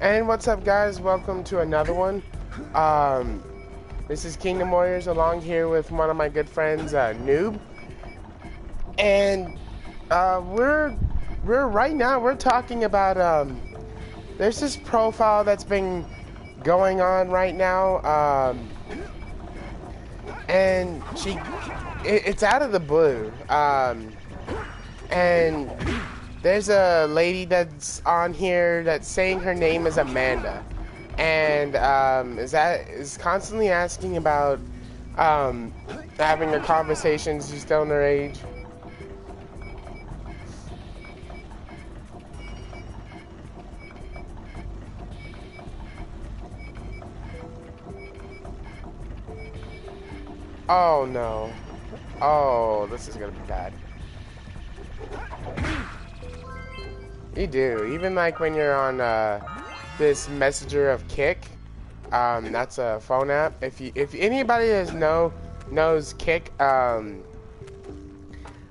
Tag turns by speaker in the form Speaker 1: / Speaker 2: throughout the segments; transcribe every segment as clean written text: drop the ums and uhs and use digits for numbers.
Speaker 1: And what's up, guys? Welcome to another one. Um, this is Kingdom Warriors, along here with one of my good friends, Noob. And we're right now we're talking about there's this profile that's been going on right now, and it's out of the blue, and there's a lady that's on here that's saying her name is Amanda, and is constantly asking about having a conversation. She's still in her age. Oh no. Oh, this is gonna be bad. You do. Even like when you're on this messenger of Kick, that's a phone app. If anybody knows Kick, there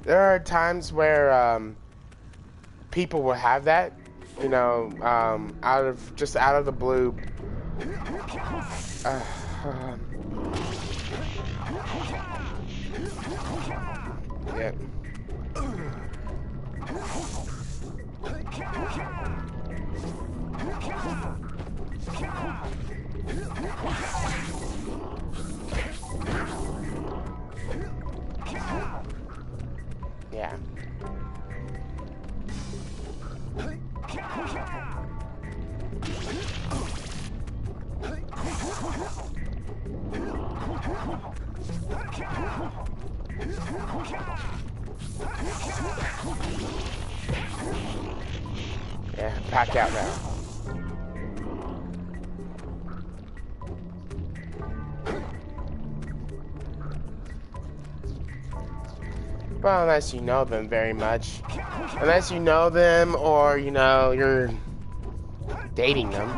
Speaker 1: are times where people will have that, you know, out of the blue. Yeah. Yeah. Yeah, pack out now. Well, unless you know them very much. Unless you know them or, you know, you're dating them.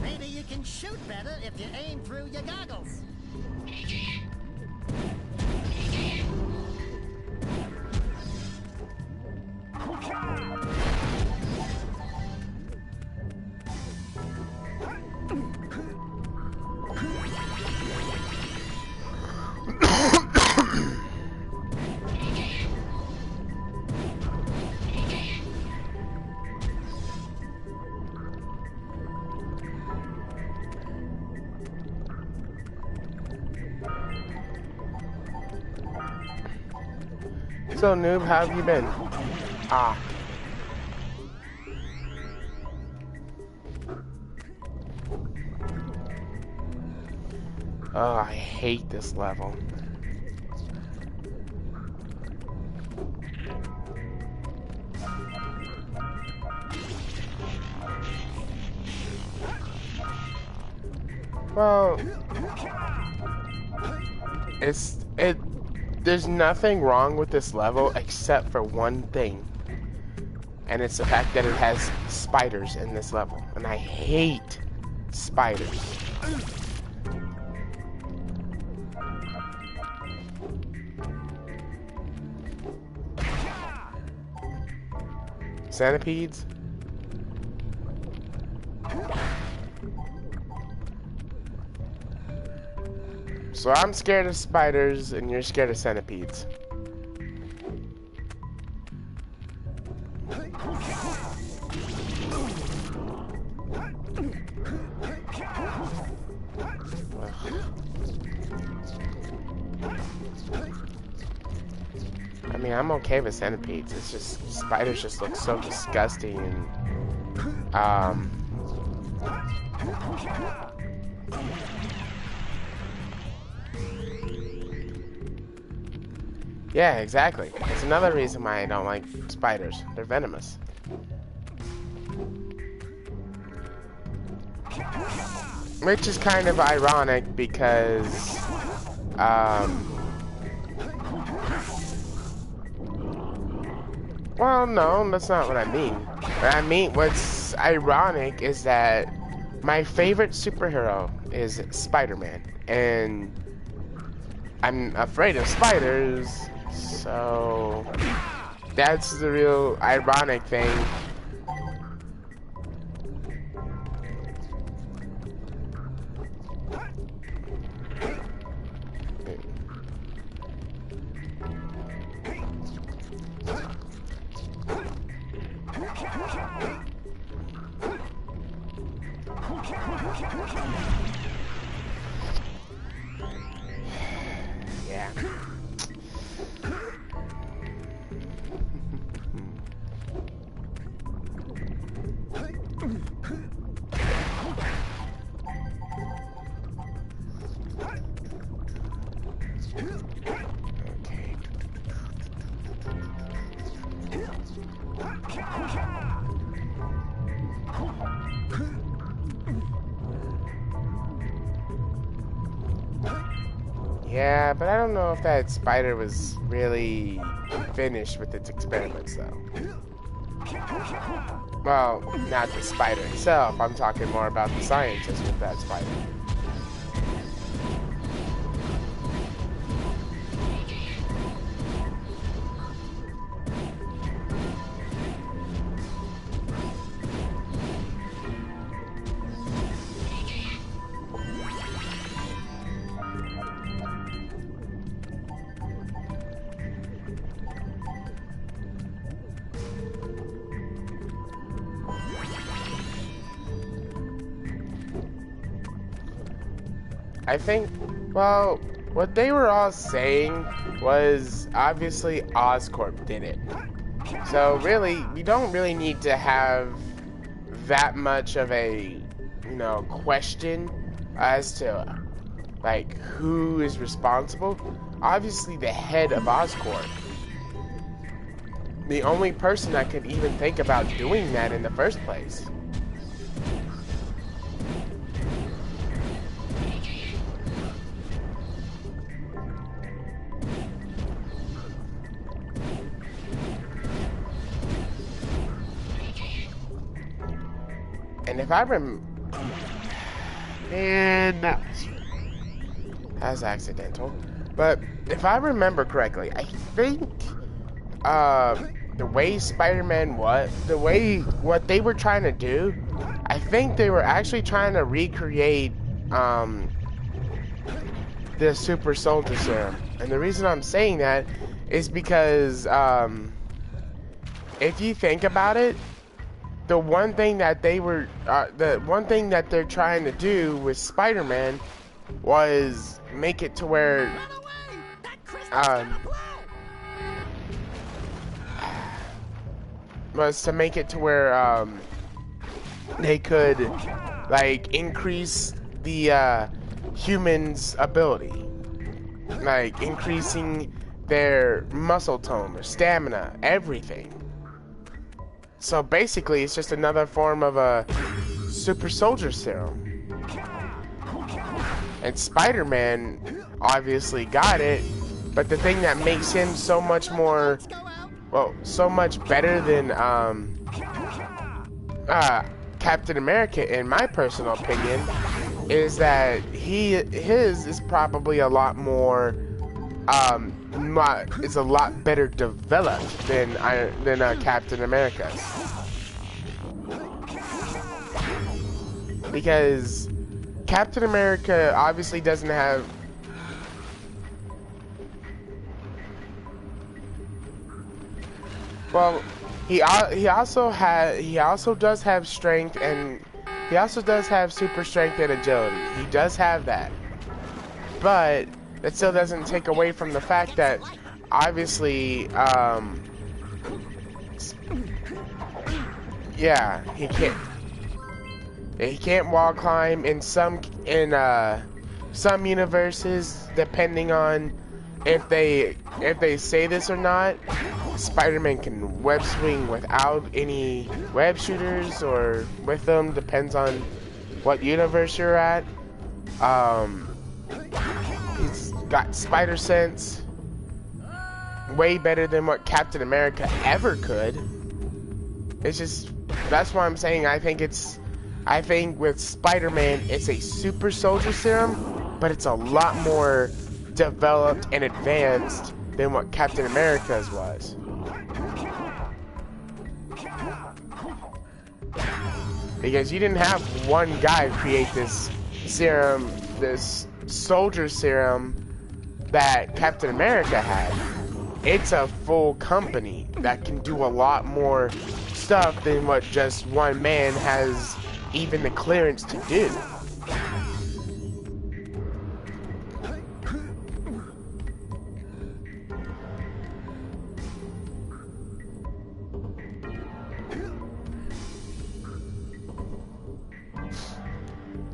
Speaker 2: Maybe you can shoot better if you aim through your goggles.
Speaker 1: So, Noob, how have you been? Ah. Oh, I hate this level. Well, there's nothing wrong with this level except for one thing. And it's the fact that it has spiders in this level. And I hate spiders. Centipedes? So I'm scared of spiders and you're scared of centipedes. I mean, I'm okay with centipedes. It's just spiders just look so disgusting and yeah, exactly. It's another reason why I don't like spiders. They're venomous. which is kind of ironic because, well, no, that's not what I mean. What I mean, what's ironic is that my favorite superhero is Spider-Man, and I'm afraid of spiders, so that's the real ironic thing. Yeah. Yeah, but I don't know if that spider was really finished with its experiments, though. Well, not the spider itself. I'm talking more about the scientist with that spider. I think, well, what they were all saying was obviously Oscorp did it. So really, we don't really need to have that much of a, you know, question as to, like, who is responsible. Obviously the head of Oscorp. The only person that could even think about doing that in the first place. And if I man, that was accidental. But if I remember correctly, I think the way Spider-Man what they were trying to do, I think they were actually trying to recreate the super soldier serum. And the reason I'm saying that is because if you think about it, the one thing that they're trying to do with Spider-Man was make it to where they could like increase the humans' ability, like increasing their muscle tone, their stamina, everything. So basically, it's just another form of a super soldier serum. And Spider-Man obviously got it, but the thing that makes him so much more, well, so much better than Captain America, in my personal opinion, is that his is probably a lot more, is a lot better developed than Captain America's, because Captain America obviously doesn't have. Well, he also does have strength, and he also does have super strength and agility. He does have that, but that still doesn't take away from the fact that obviously, yeah, he can't wall climb in some universes, depending on if they say this or not. Spider-Man can web swing without any web shooters, or with them, depends on what universe you're at. He's got spider sense, way better than what Captain America ever could. It's just, that's why I'm saying I think with Spider-Man, it's a super soldier serum, but it's a lot more developed and advanced than what Captain America's was. Because you didn't have one guy create this serum, this soldier serum that Captain America had. It's a full company that can do a lot more stuff than what just one man has even the clearance to do.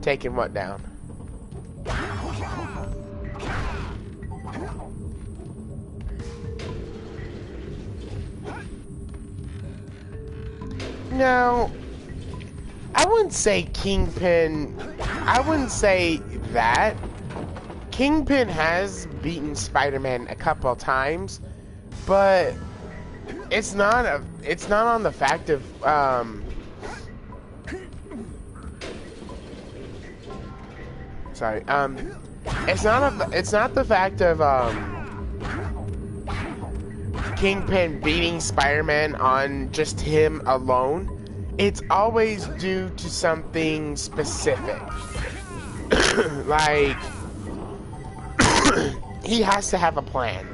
Speaker 1: Taking what down? Now, I wouldn't say Kingpin, I wouldn't say that. Kingpin has beaten Spider-Man a couple of times, but it's not on the fact of, sorry, it's not the fact of, Kingpin beating Spider-Man on just him alone. It's always due to something specific. Like, he has to have a plan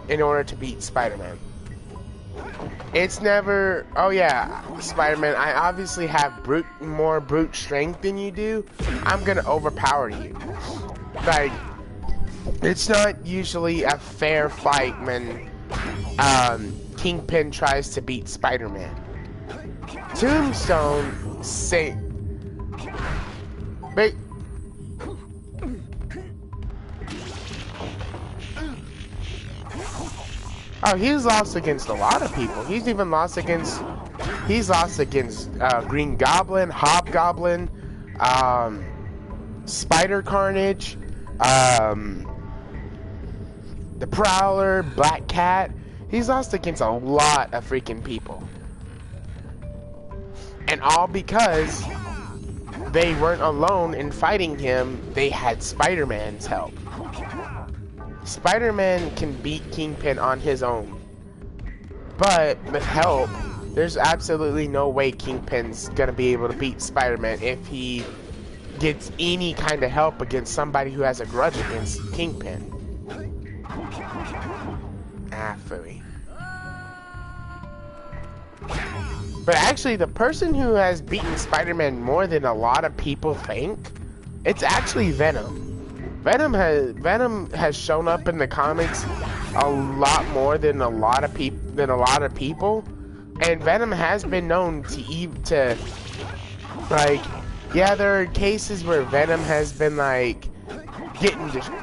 Speaker 1: in order to beat Spider-Man. It's never, oh yeah, Spider-Man, I obviously have more brute strength than you do. I'm gonna overpower you. Like, it's not usually a fair fight when Kingpin tries to beat Spider-Man. Tombstone say, but oh, he's lost against a lot of people. He's lost against Green Goblin, Hobgoblin, Spider Carnage, the Prowler, Black Cat. He's lost against a lot of freaking people. And all because they weren't alone in fighting him, they had Spider-Man's help. Spider-Man can beat Kingpin on his own. But with help, there's absolutely no way Kingpin's gonna be able to beat Spider-Man if he gets any kind of help against somebody who has a grudge against Kingpin. Ah, phooey. But actually, the person who has beaten Spider-Man more than a lot of people think, it's actually Venom. Venom has shown up in the comics a lot more than a lot of people, and Venom has been known to like, yeah, there are cases where Venom has been like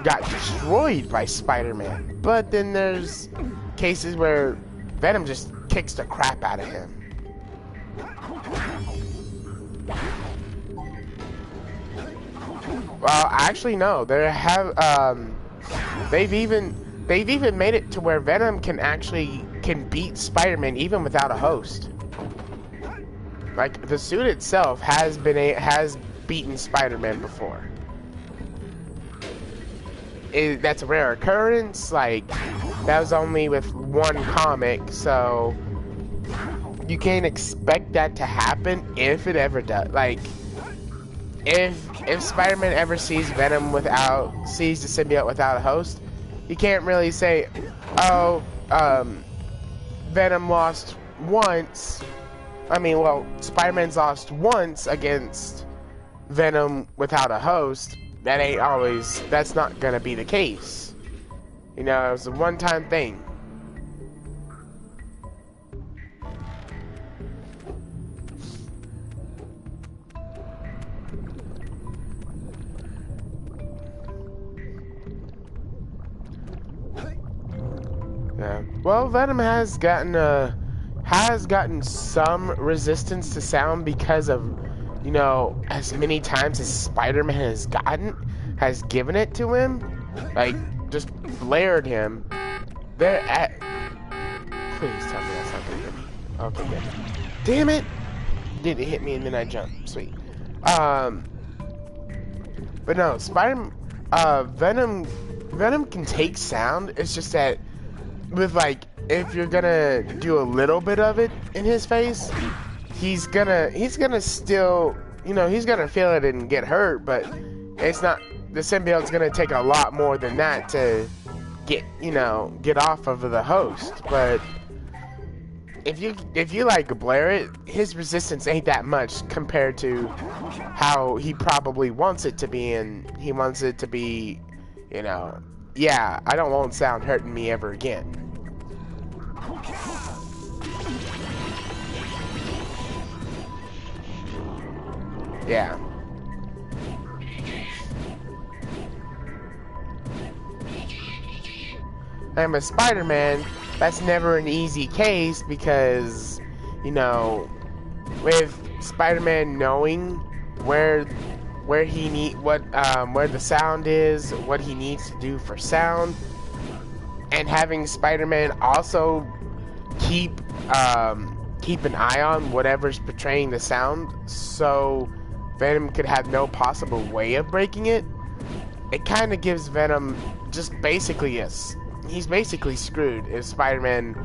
Speaker 1: got destroyed by Spider-Man, but then there's cases where Venom just kicks the crap out of him. Well, actually, no. They've even made it to where Venom can beat Spider-Man even without a host. Like, the suit itself has beaten Spider-Man before. That's a rare occurrence. Like, that was only with one comic, so you can't expect that to happen if it ever does. Like, if Spider-Man ever sees the symbiote without a host, you can't really say, oh, Venom lost once. I mean, well, Spider-Man's lost once against Venom without a host. That's not gonna be the case. You know, it was a one-time thing. Yeah. Well, Venom has gotten some resistance to sound because of you know, as many times as Spider-Man has given it to him, like, just blared him, they're at... Please tell me that's not gonna hit me. Okay, good. Damn it! Did it hit me and then I jumped. Sweet. But no, Venom can take sound. It's just that with, like, if you're gonna do a little bit of it in his face, he's gonna still, you know, he's gonna feel it and get hurt, but it's not, the symbiote's gonna take a lot more than that to get off of the host. But if you like blare it, his resistance ain't that much compared to how he probably wants it to be, and he wants it to be, you know, yeah, I don't want sound hurting me ever again. Yeah. I'm a Spider-Man. That's never an easy case because, you know, with Spider-Man knowing where the sound is, what he needs to do for sound, and having Spider-Man also keep an eye on whatever's portraying the sound, so Venom could have no possible way of breaking it. It kind of gives Venom just basically he's basically screwed if Spider-Man's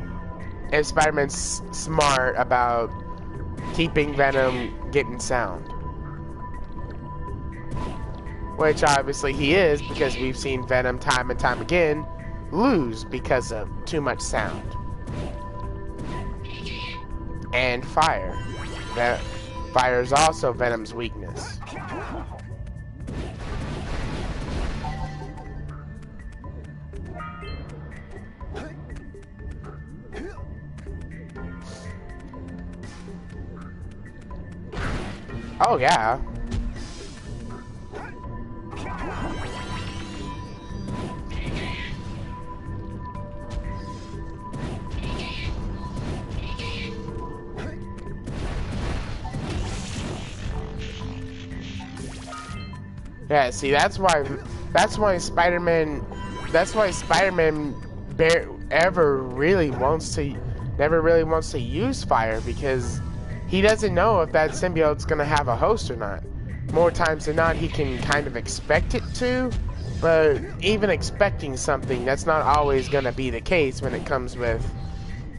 Speaker 1: smart about keeping Venom getting sound. Which obviously he is, because we've seen Venom time and time again lose because of too much sound. And fire. Fire is also Venom's weakness. Oh yeah. Yeah, see, that's why Spider-Man never really wants to use fire, because he doesn't know if that symbiote's gonna have a host or not. More times than not, he can kind of expect it to, but even expecting something, that's not always gonna be the case when it comes with,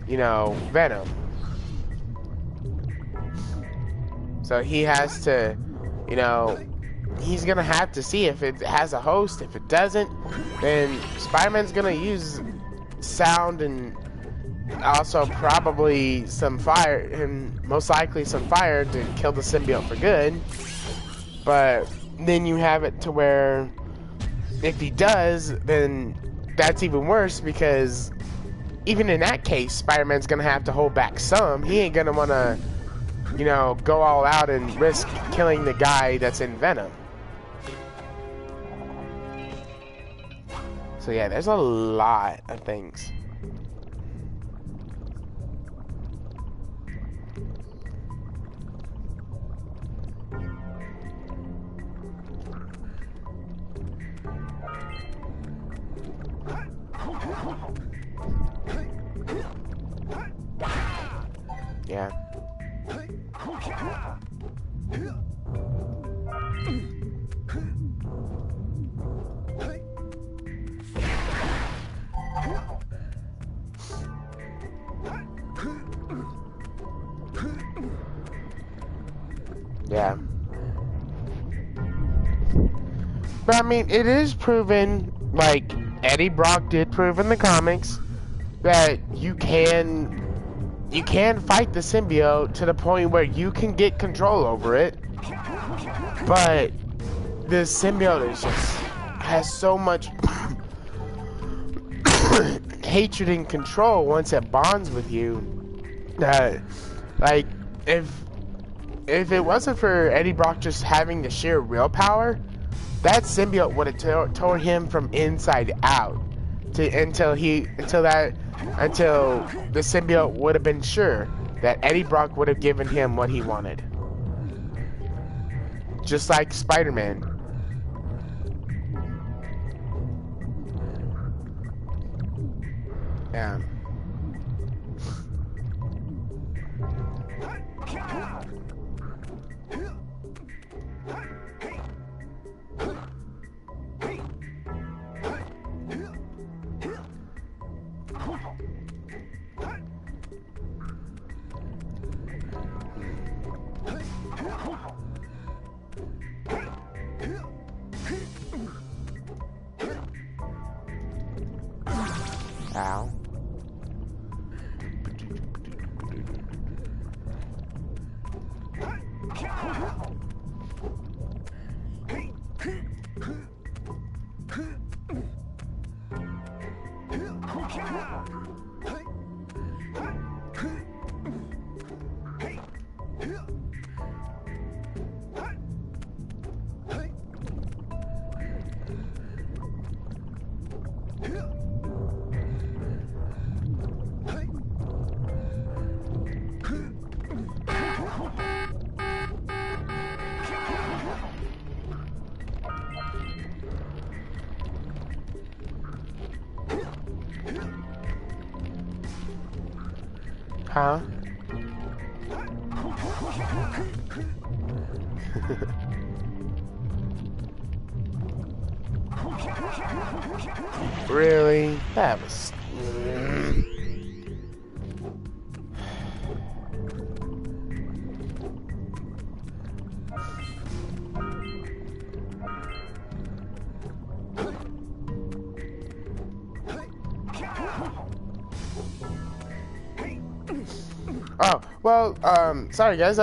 Speaker 1: you know, Venom. So he has to, you know, he's gonna have to see if it has a host. If it doesn't, then Spider-Man's gonna use sound and also probably some fire, and most likely some fire to kill the symbiote for good. But then you have it to where if he does, then that's even worse, because even in that case, Spider-Man's gonna have to hold back some. He ain't gonna wanna, you know, go all out and risk killing the guy that's in Venom. So yeah, there's a lot of things. Yeah. Yeah. But I mean, it is proven, like Eddie Brock did prove in the comics, that you can fight the symbiote to the point where you can get control over it, but the symbiote has so much hatred and control once it bonds with you that, like, if it wasn't for Eddie Brock just having the sheer willpower, that symbiote would have tore him from inside out until the symbiote would have been sure that Eddie Brock would have given him what he wanted. just like Spider-Man. Yeah. Ow. Huh? Really? That was... Oh, well, sorry guys,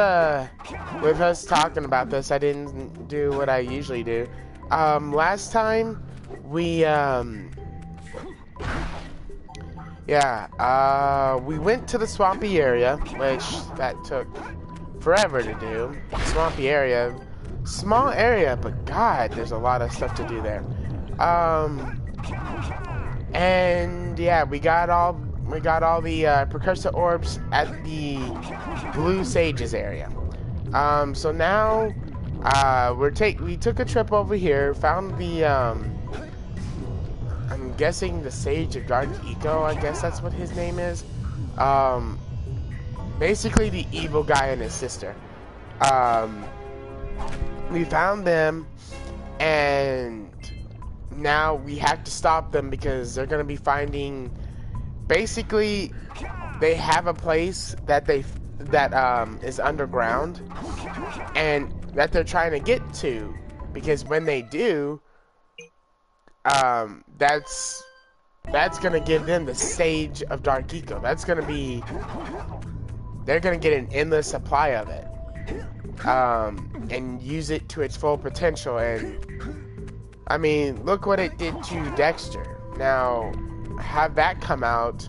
Speaker 1: with us talking about this, I didn't do what I usually do. Last time, we went to the swampy area, which that took forever to do. Swampy area, small area, but God, there's a lot of stuff to do there. And yeah, we got all the precursor orbs at the Blue Sages area. So now we took a trip over here, found the I'm guessing the Sage of Dark Eco, I guess that's what his name is. Basically the evil guy and his sister. We found them, and now we have to stop them because they're gonna be finding. Basically, they have a place that is underground, and that they're trying to get to, because when they do, that's gonna give them the Sage of Dark Eco. They're gonna get an endless supply of it, and use it to its full potential. And I mean, look what it did to Daxter. Now, have that come out.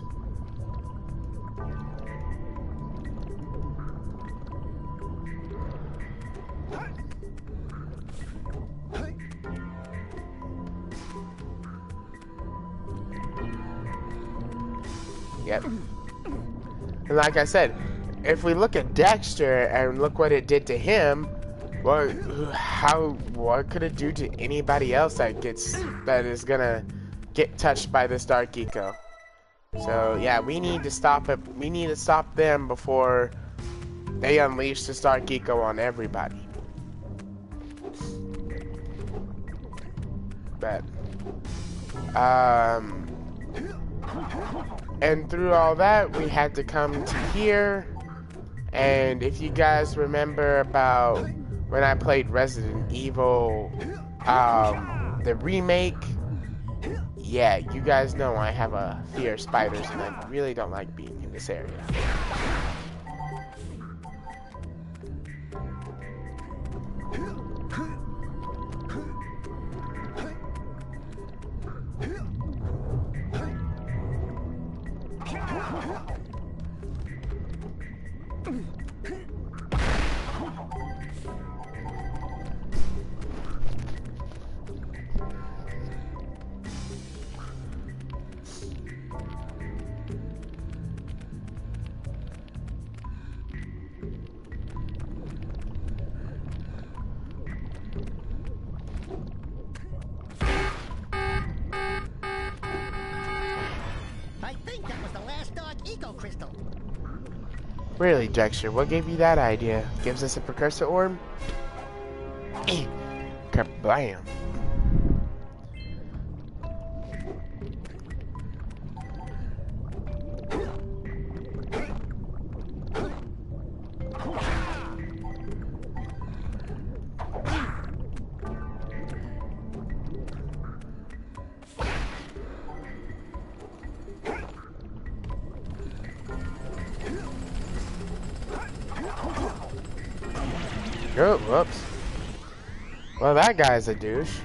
Speaker 1: Yep. And like I said, if we look at Daxter and look what it did to him, well, what could it do to anybody else that is gonna get touched by this Dark Eco? So yeah, we need to stop it. We need to stop them before they unleash this Dark Eco on everybody. But and through all that, we had to come to here. And if you guys remember about when I played Resident Evil, the remake, yeah, you guys know I have a fear of spiders, and I really don't like being in this area. Really, Daxter, what gave you that idea? Gives us a precursor orb? Kablam. Oh, whoops. Well, that guy's a douche.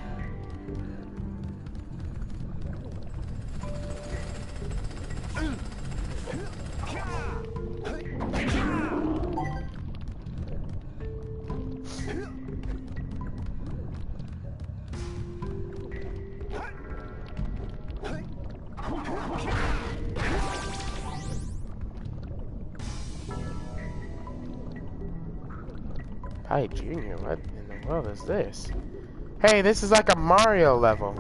Speaker 1: Hi, Junior, what in the world is this? Hey, this is like a Mario level.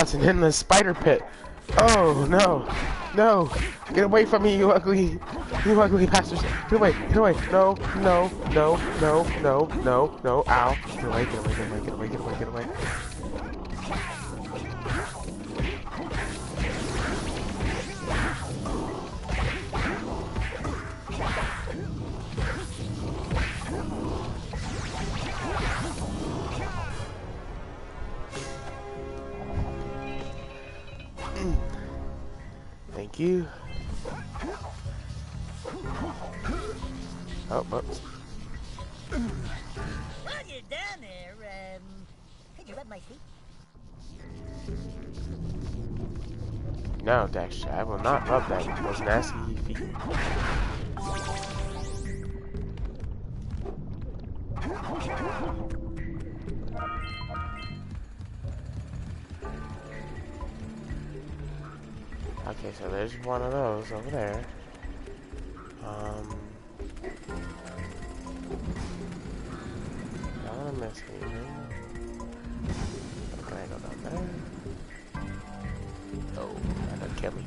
Speaker 1: It's an endless spider pit. Oh, no. No. Get away from me, you ugly bastards. Get away, get away. No, no, no, no, no, no, no. Ow. Get away, get away, get away, get away, get away, get away. Thank you. Oh, whoops.
Speaker 2: While you're down there, could you rub my feet?
Speaker 1: No, Daxter, I will not rub those nasty feet. Okay, so there's one of those over there. Not gonna miss anything. Okay, go down there. Oh, that'll kill me.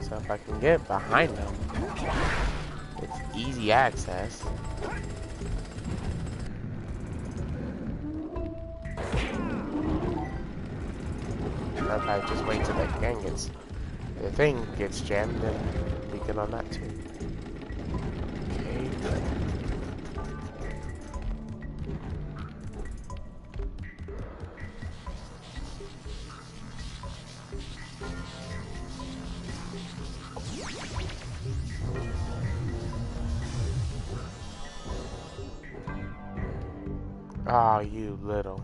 Speaker 1: So if I can get behind them, it's easy access. Or if I just wait till the thing gets jammed, then we get on that too. Okay. Oh, you little.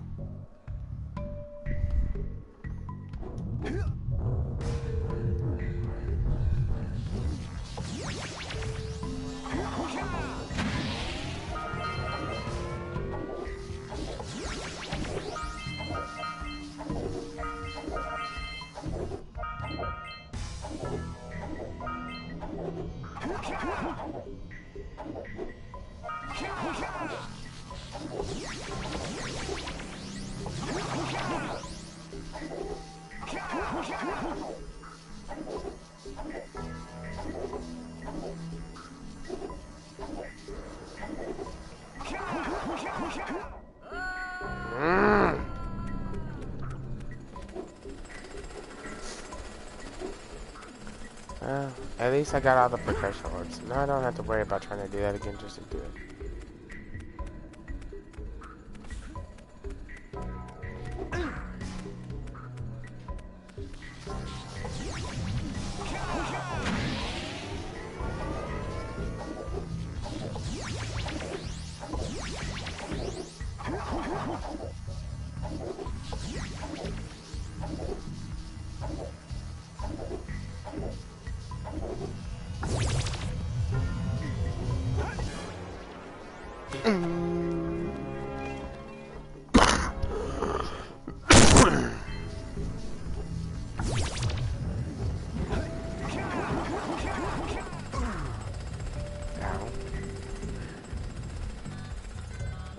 Speaker 1: At least I got all the professional ones. Now I don't have to worry about trying to do that again just to do it.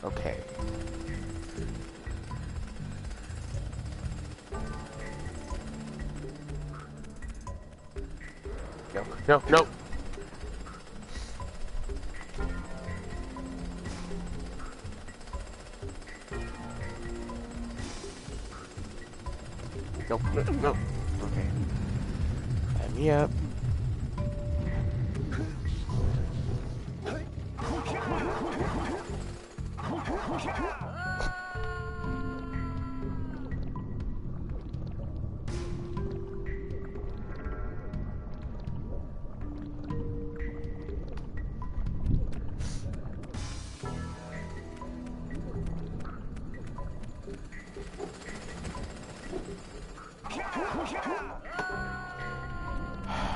Speaker 1: Okay. No, no, no. No, no, no. Okay. Let me up.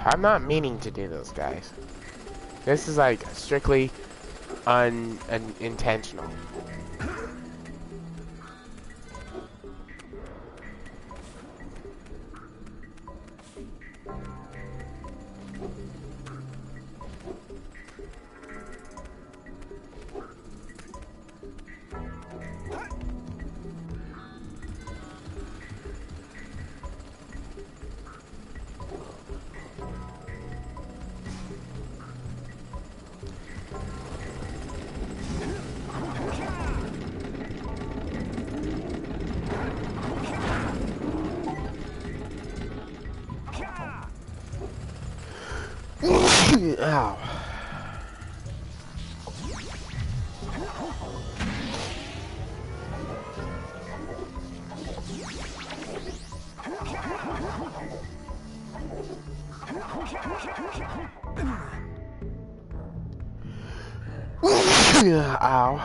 Speaker 1: I'm not meaning to do those, guys. This is like strictly unintentional. Ow. Ow.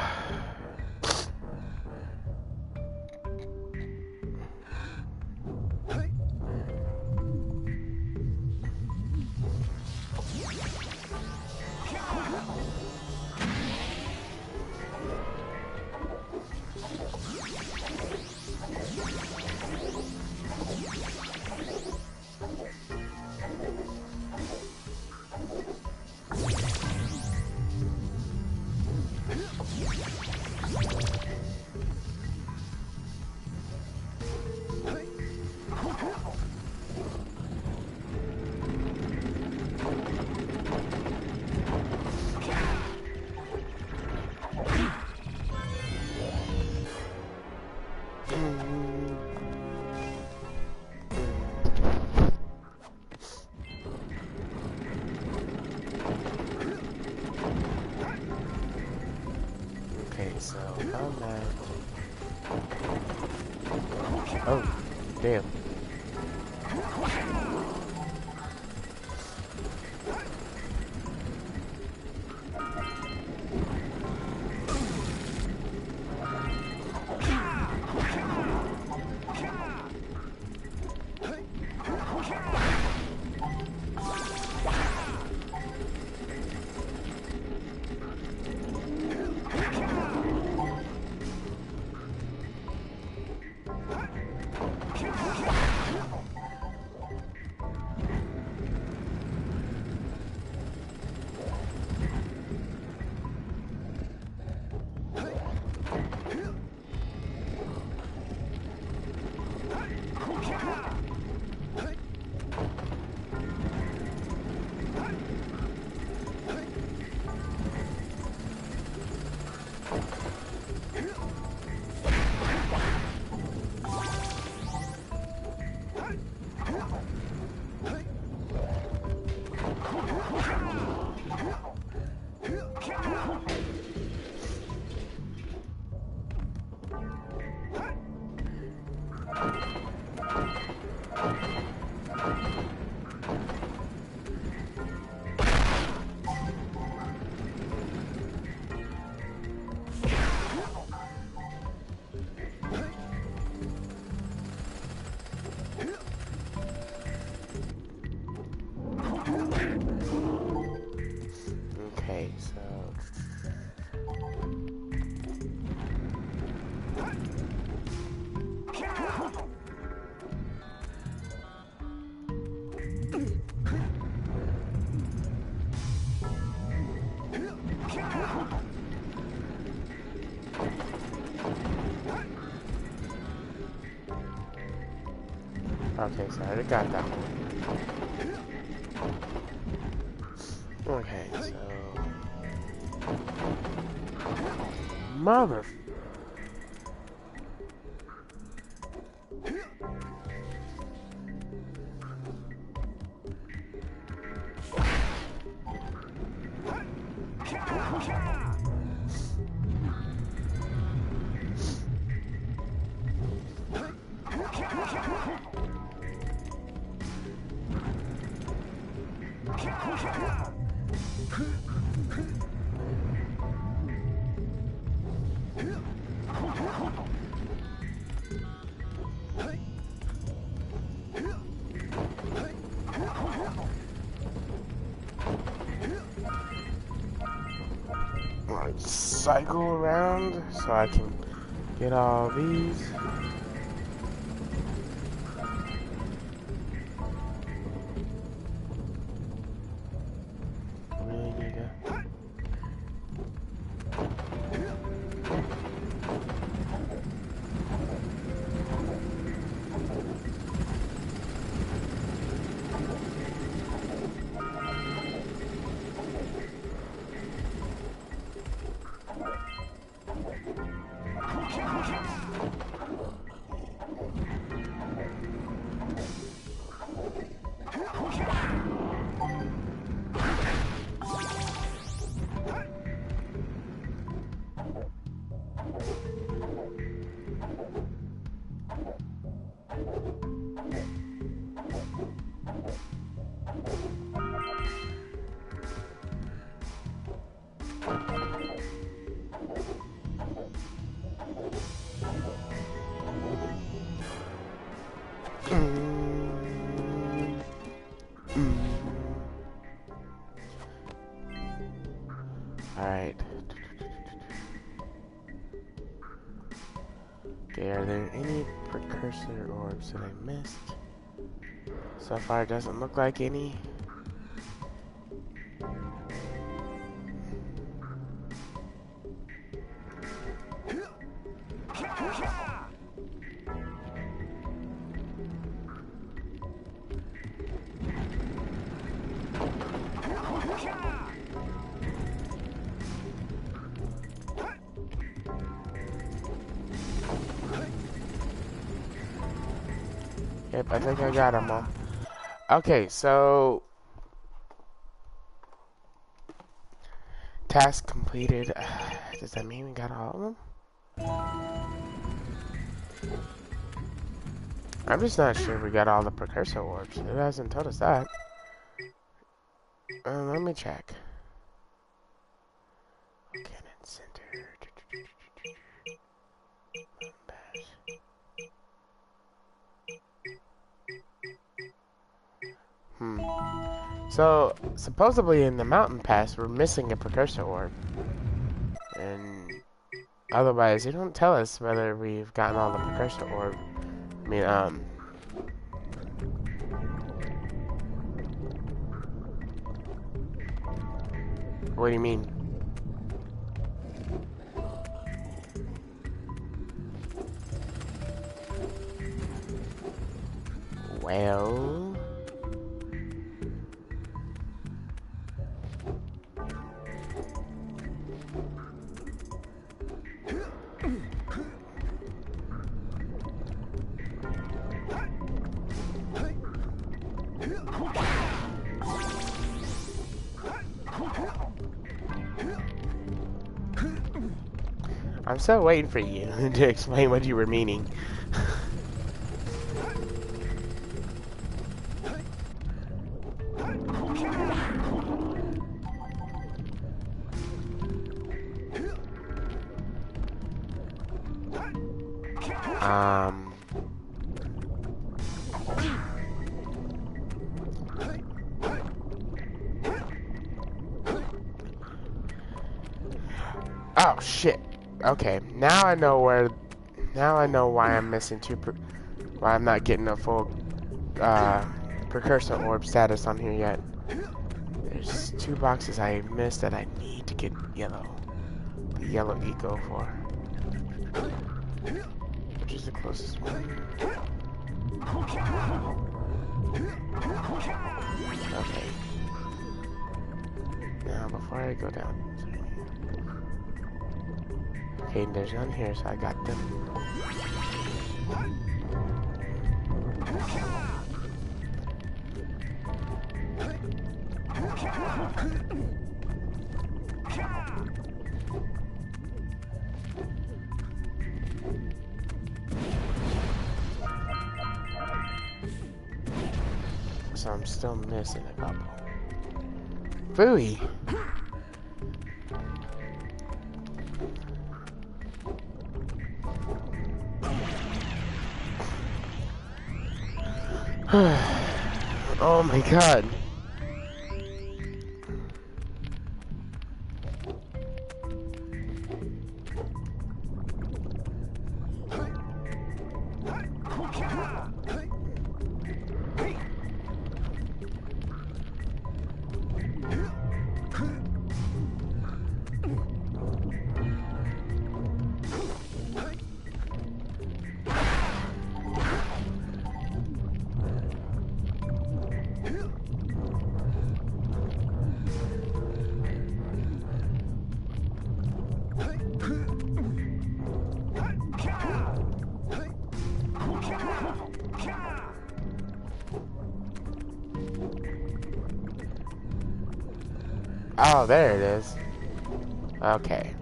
Speaker 1: Okay, so I'm at... Oh, damn. Okay, so okay, so I already got that one. Okay, so mother. Like cycle around so I can get all these. Really need to. Alright. Okay, are there any precursor orbs that I missed? So far, it doesn't look like any. Yep, I think I got them all. Okay, so task completed. Does that mean we got all of them? I'm just not sure we got all the precursor orbs. It hasn't told us that. Let me check. Cannon center. So, supposedly in the mountain pass, we're missing a precursor orb. And otherwise, they don't tell us whether we've gotten all the precursor orb. I mean, what do you mean? Well... I'm still waiting for you to explain what you were meaning. Oh shit. Okay, now I know where. Now I know why I'm missing why I'm not getting a full precursor orb status on here yet. There's 2 boxes I missed that I need to get the yellow eco for. Which is the closest one? Okay. Now before I go down. Okay, there's none here, so I got them. So I'm still missing a couple. Phooey! Oh my god. Oh, there it is. Okay.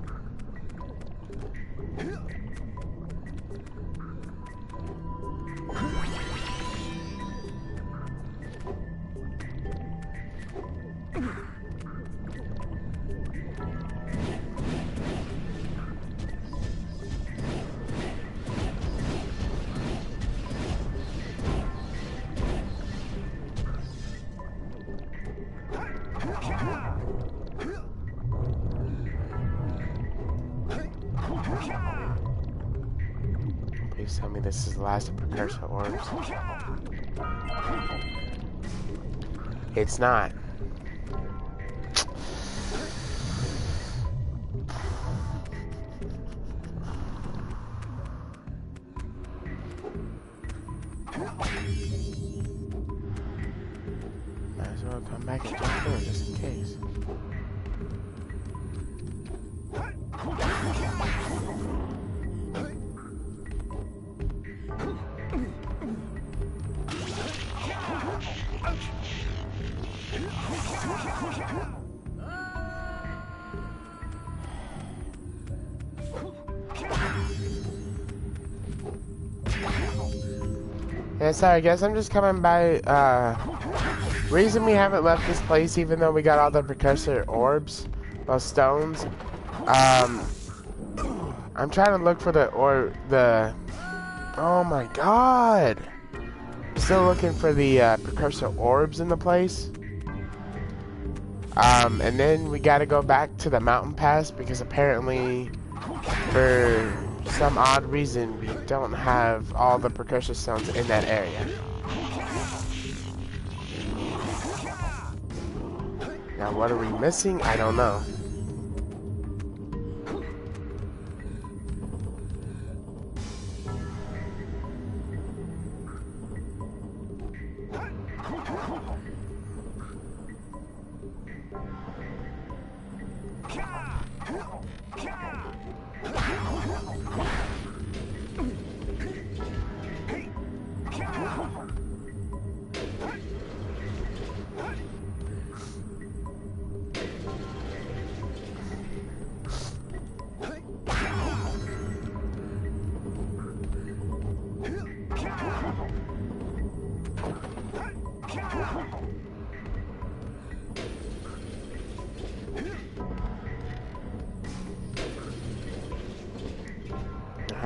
Speaker 1: Please tell me this is the last of precursor orbs. It's not. Might as well come back and jump in just in case. Yeah, sorry guys, I'm just coming by, reason we haven't left this place even though we got all the precursor orbs, those stones, I'm trying to look for oh my god! Still looking for the, precursor orbs in the place. And then we gotta go back to the mountain pass because apparently, for some odd reason, we don't have all the precursor stones in that area. Now what are we missing? I don't know.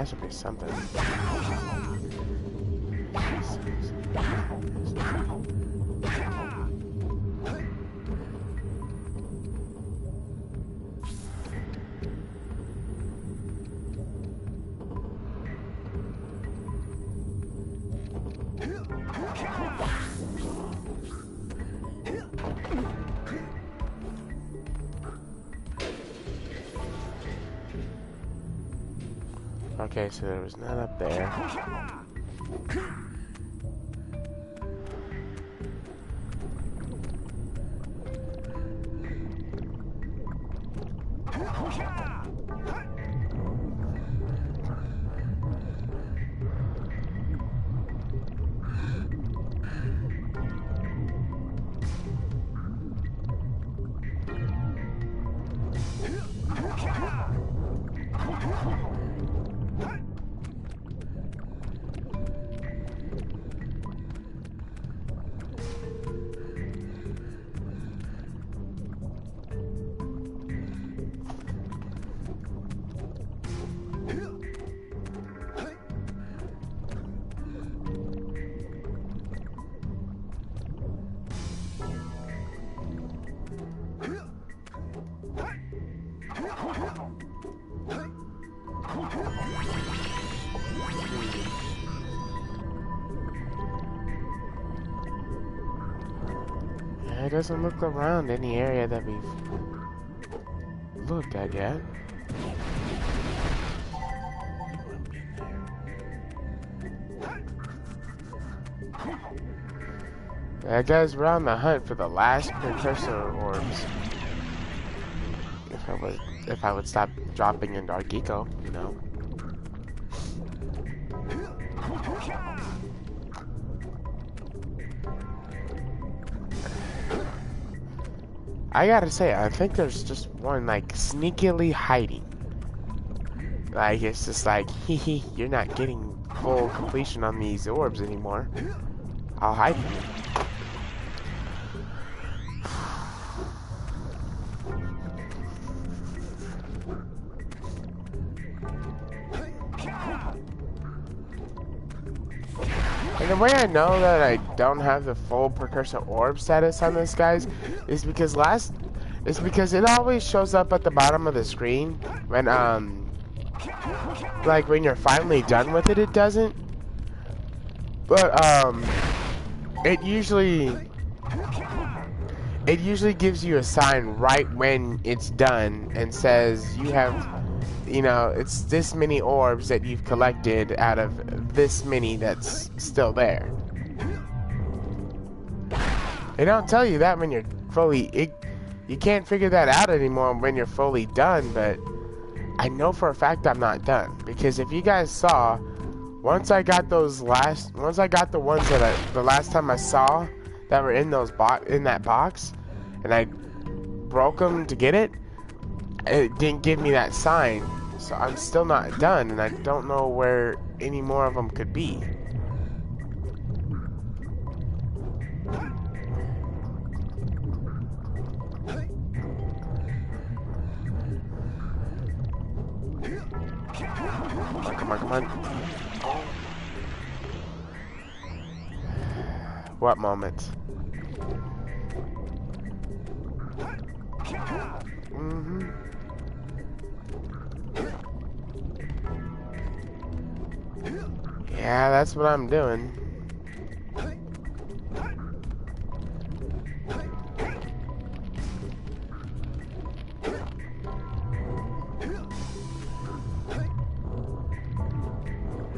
Speaker 1: Has to be something. Okay, so there was none up there. It doesn't look around any area that we've looked at yet. I guess we're on the hunt for the last precursor orbs. If I would stop dropping into our Geeko, you know. I gotta say, I think there's just one, like, sneakily hiding. Like, it's just like, hee hee, you're not getting full completion on these orbs anymore. I'll hide from you. And the way I know that I don't have the full precursor orb status on this, guys, is because it always shows up at the bottom of the screen when like when you're finally done with it, it doesn't. But it usually gives you a sign right when it's done and says you have, you know, it's this many orbs that you've collected out of this many that's still there. They don't tell you that when you're fully, you can't figure that out anymore when you're fully done, but I know for a fact I'm not done. Because if you guys saw, once I got the ones that the last time I saw that were in that box, and I broke them to get it, it didn't give me that sign. So I'm still not done, and I don't know where any more of them could be. Come on, come on. What moment? Mm-hmm. Yeah, that's what I'm doing.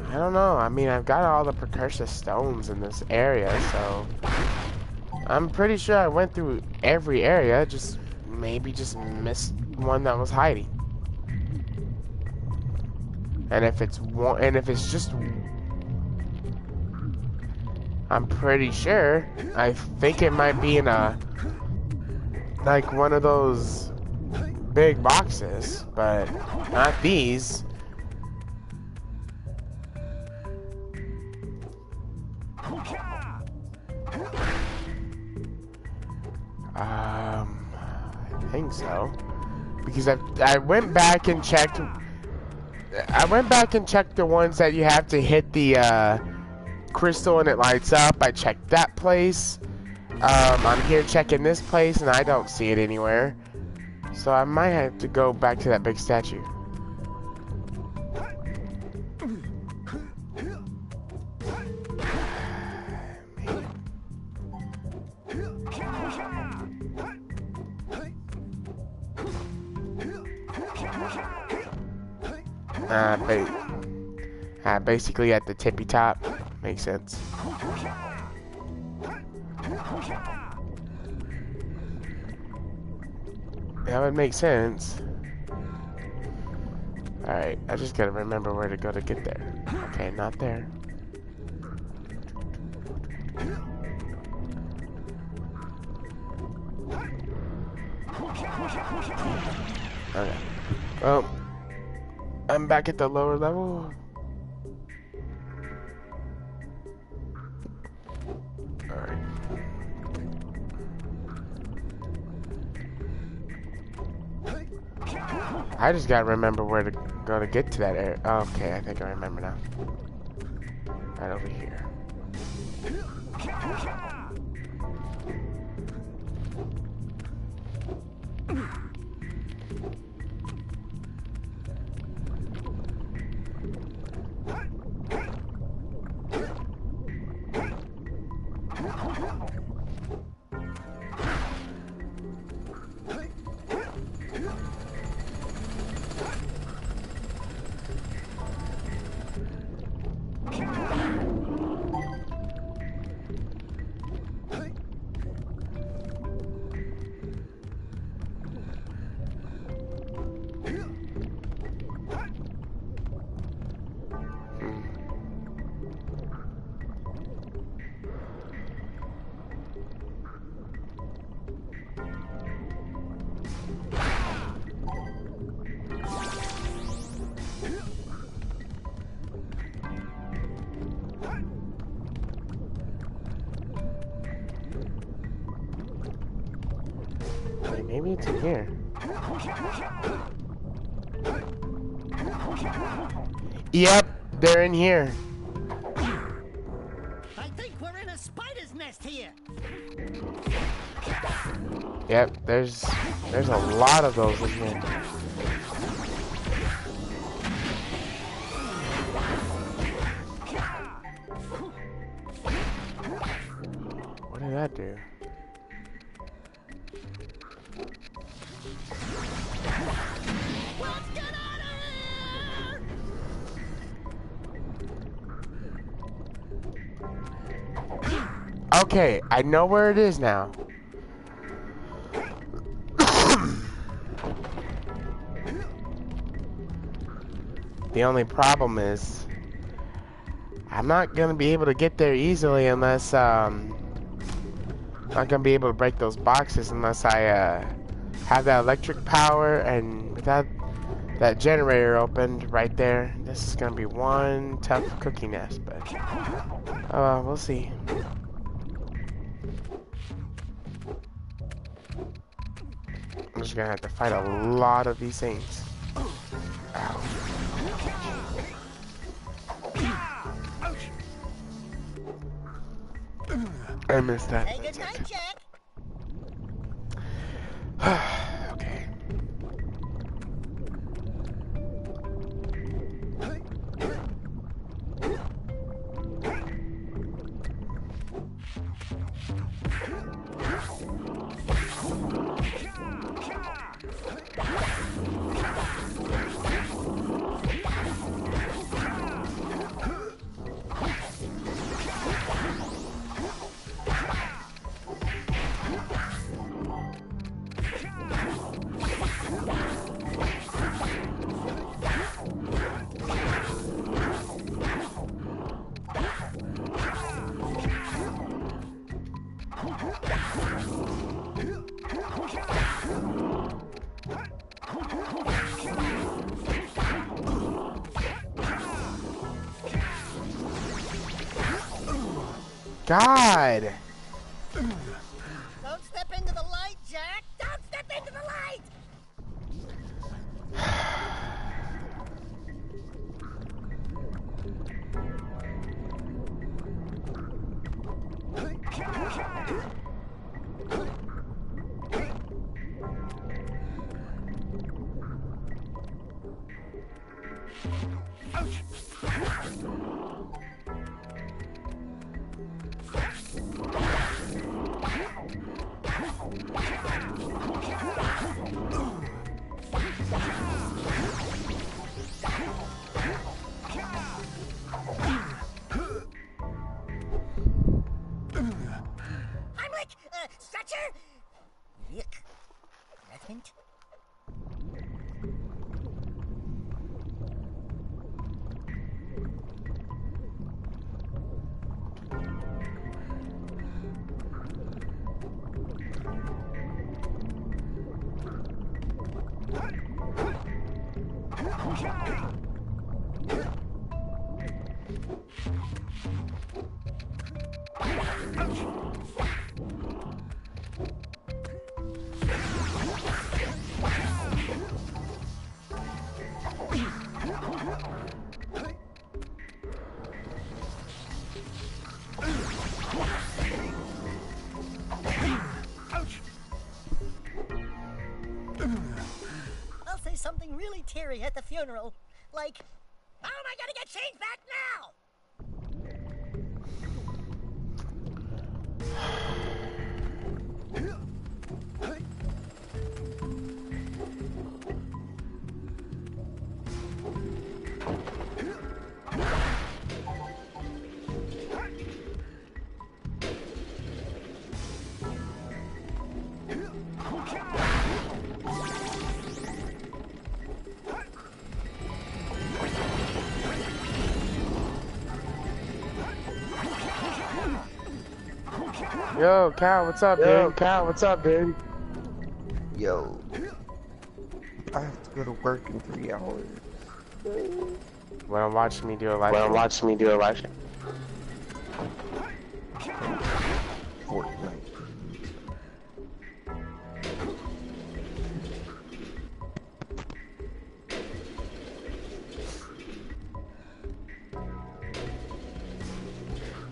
Speaker 1: I don't know. I mean, I've got all the precursor stones in this area, so I'm pretty sure I went through every area, just maybe just missed one that was hiding. And if it's just, I'm pretty sure, I think it might be in like one of those big boxes, but not these. I think so, because I went back and checked I went back and checked the ones that you have to hit the crystal and it lights up. I checked that place. I'm here checking this place and I don't see it anywhere. So I might have to go back to that big statue. Basically at the tippy top. Makes sense. That would make sense. Alright, I just gotta remember where to go to get there. Okay, not there. Okay. Well, I'm back at the lower level. Alright. I just gotta remember where to go to get to that area. Oh, okay, I think I remember now. Right over here. Maybe it's in here. Yep, they're in here.
Speaker 2: I think we're in a spider's nest here.
Speaker 1: Yep, there's a lot of those in here. What did that do?
Speaker 2: Let's get out of here!
Speaker 1: Okay, I know where it is now. The only problem is I'm not gonna be able to get there easily unless I'm not gonna be able to break those boxes unless I have that electric power, and without that generator opened right there, this is gonna be one tough cookie nest, but we'll see. I'm just gonna have to fight a lot of these things. Ow. I missed that.
Speaker 2: Hey, good night, Jack.
Speaker 1: Okay. God!
Speaker 2: Don't step into the light, Jack! Don't step into the light! Stretcher? Yuck. Reverend? I'll say something really teary at the funeral. Like, how am I gonna get change back now?
Speaker 1: Yo, Cal, what's up, dude?
Speaker 3: Yo, Cal, what's up, dude? Yo, I have to go to work in 3 hours.
Speaker 1: Wanna watch me do a live stream?
Speaker 3: Fortnite.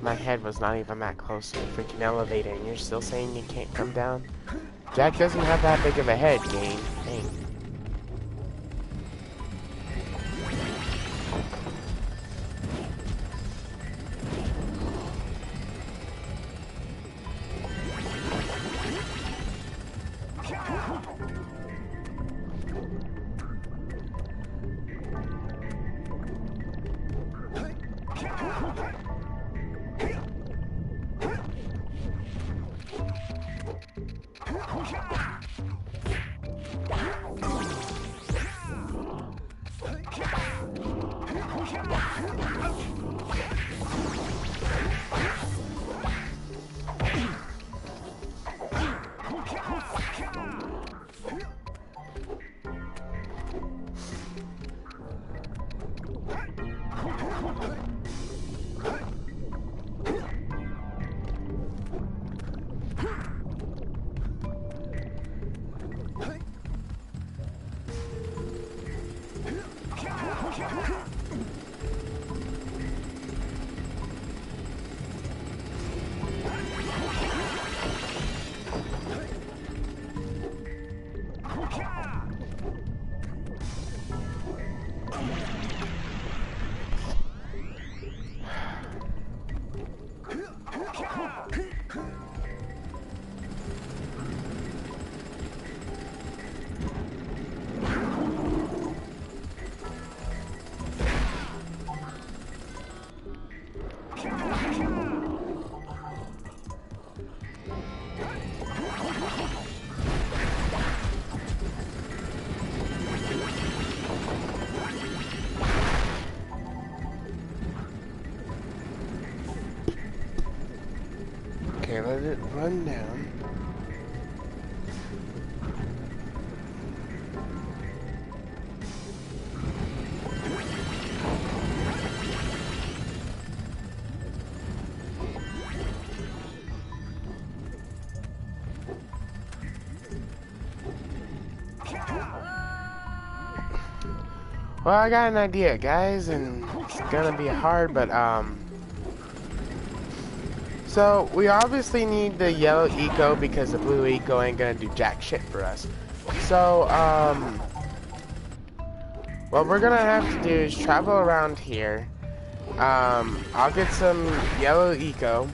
Speaker 1: My head was not even that close to the freaking elevator, and you're still saying you can't come down? Jack doesn't have that big of a head, game. Dang. Okay, let it run down. Well, I got an idea, guys, and it's gonna be hard, but, So we obviously need the yellow eco because the blue eco ain't gonna do jack shit for us. So what we're gonna have to do is travel around here. I'll get some yellow eco.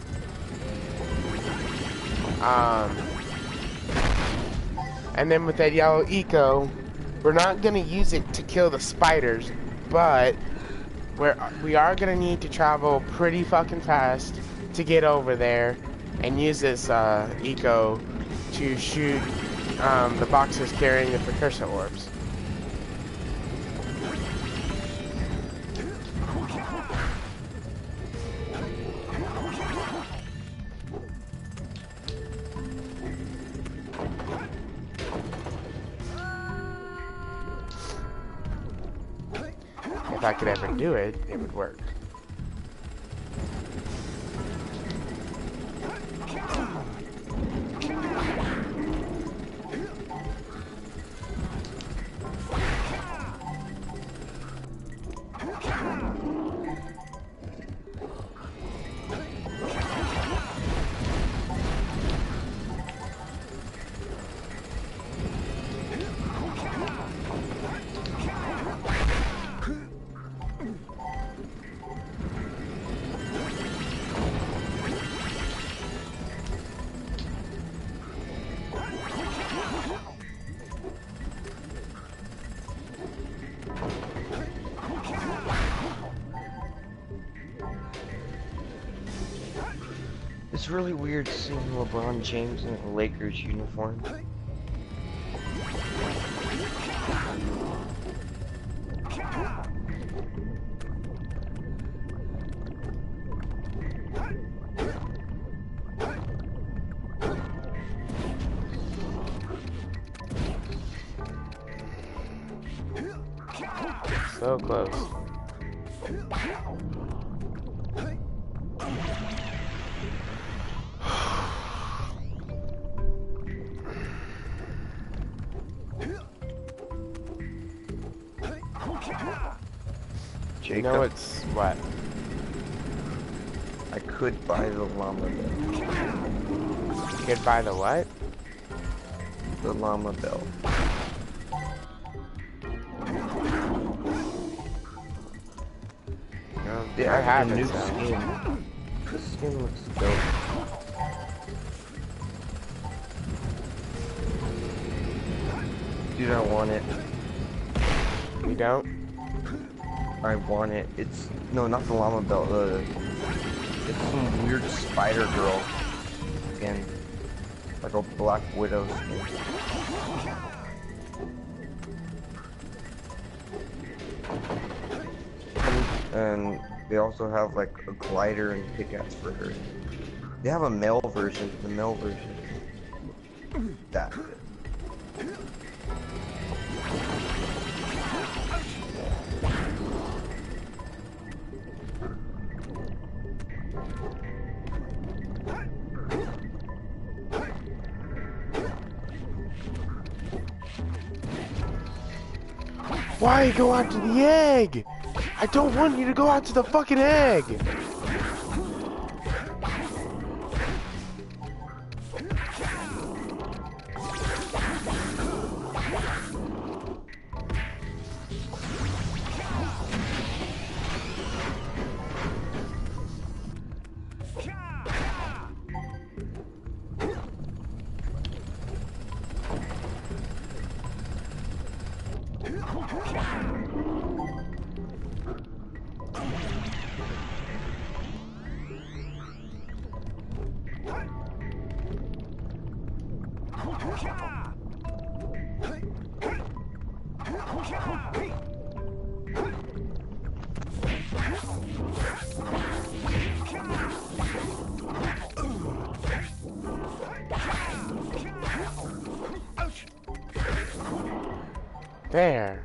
Speaker 1: And then with that yellow eco, we're not gonna use it to kill the spiders, but we are gonna need to travel pretty fucking fast to get over there and use this eco to shoot the boxes carrying the precursor orbs. If I could ever do it, it would work.
Speaker 3: It's really weird seeing LeBron James in a Lakers uniform.
Speaker 1: So close.
Speaker 3: Jacob,
Speaker 1: You know it's what?
Speaker 3: I could buy the llama bell.
Speaker 1: You could buy the what?
Speaker 3: The llama bell. They
Speaker 1: I
Speaker 3: have
Speaker 1: have
Speaker 3: a
Speaker 1: it,
Speaker 3: new
Speaker 1: so.
Speaker 3: skin. The skin looks dope. Dude, I want it.
Speaker 1: You don't?
Speaker 3: I want it. It's no, not the llama bell. It's some weird spider girl skin, like a Black Widow skin. And they also have like a glider and pickaxe for her. They have a male version. The male version. That.
Speaker 1: Why go out to the egg? I don't want you to go out to the fucking egg. There.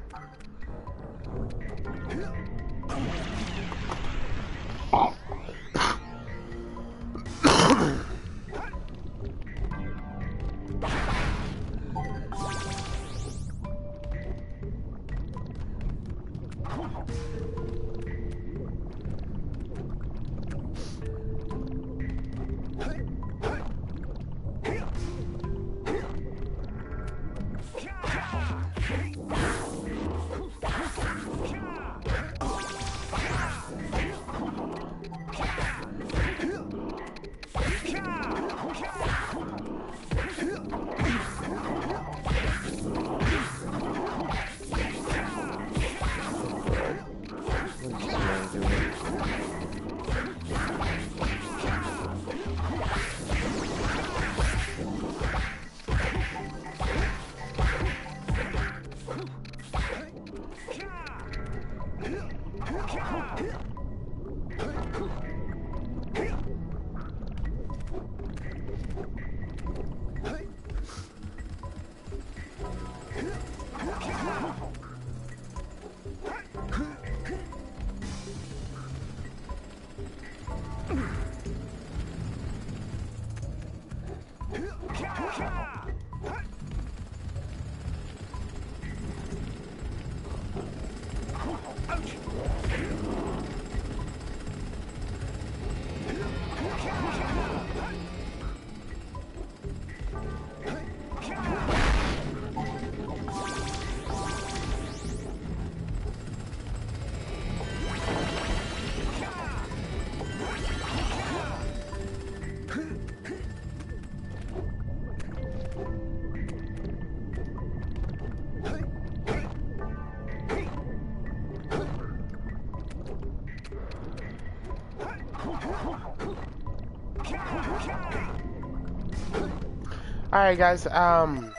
Speaker 1: Alright guys, I'm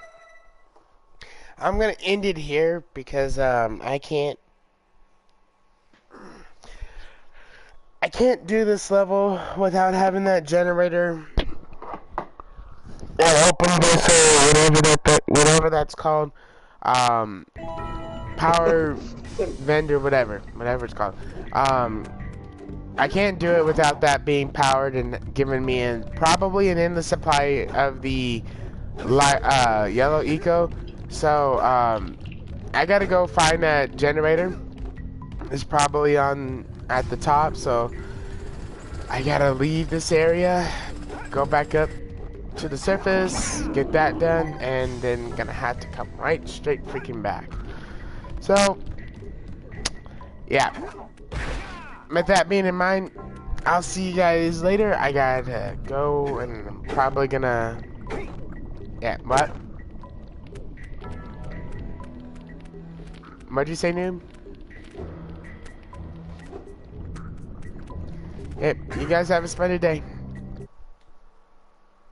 Speaker 1: gonna end it here because I can't do this level without having that generator or open this or whatever that's called. Power vendor, whatever it's called. I can't do it without that being powered and giving me probably an endless supply of the yellow eco. So I gotta go find that generator. It's probably at the top, so I gotta leave this area, go back up to the surface, get that done, and then gonna have to come right straight freaking back. So yeah, with that being in mind, I'll see you guys later. I gotta go, and I'm probably gonna... Yeah, what? What'd you say, noob? Yep, you guys have a splendid day.